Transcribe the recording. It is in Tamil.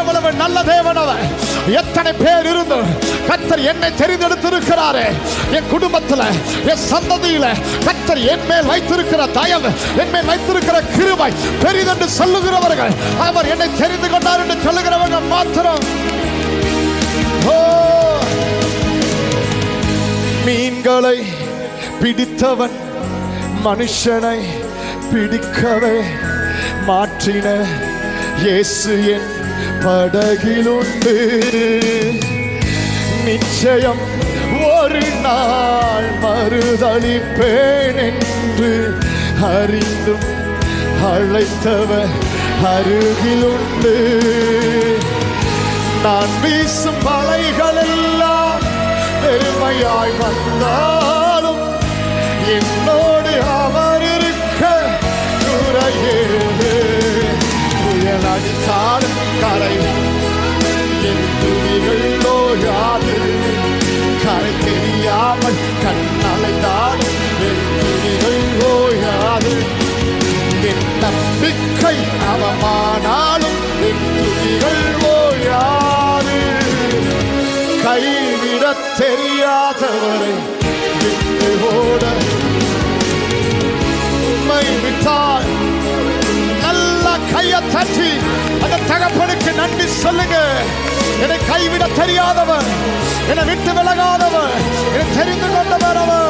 எவ்வளவு நல்ல தேவன் அவர். எத்தனை பேர் இருந்தும் கர்த்தர் என்னை தெரிந்தெடுத்திருக்கிறாரே. என் குடும்பத்தில், என் சந்ததியில கர்த்தர் என் மேல் வைத்திருக்கிற தயவு, என் மேல் வைத்திருக்கிற கிருபை பெரிதென்று சொல்லுகிறவர்கள், அவர் என்னை தெரிந்து கொண்டார் என்று சொல்லுகிறவங்க மாத்திரம். மீன்களை பிடித்தவன் மனுஷனை பிடிக்கவே மாற்றின இயேசு என் படகிலுண்டு. நிச்சயம் ஒரு நாள் மறுதளிப்பேன் என்று அறிந்தும் அழைத்தவர் அருகிலுண்டு. நான் வீசும் வலைகள் எல்லாம் பெருமையாய் வந்தாலும் என்னோடு அவர் இருக்க குறையேது. புயல் அடித்தாலும் கரை என் துணிகள் ஓயாது. கரை தெரியாமல் கண்ணலைத்தாலும் என் துணிகள் ஓயாது. என் நம்பிக்கை அவமானாலும் என் துணிகள் ஓயாது. கைவிட தெரியாதவரை விட்டு ஓட உம்மை விட்டால். நல்ல கையை தட்டி அந்த தகப்பனுக்கு நன்றி சொல்லுங்க. என்னை கைவிட தெரியாதவர், என்னை விட்டு விலகாதவர், என்னை தெரிந்து கொண்டவர் அவர்.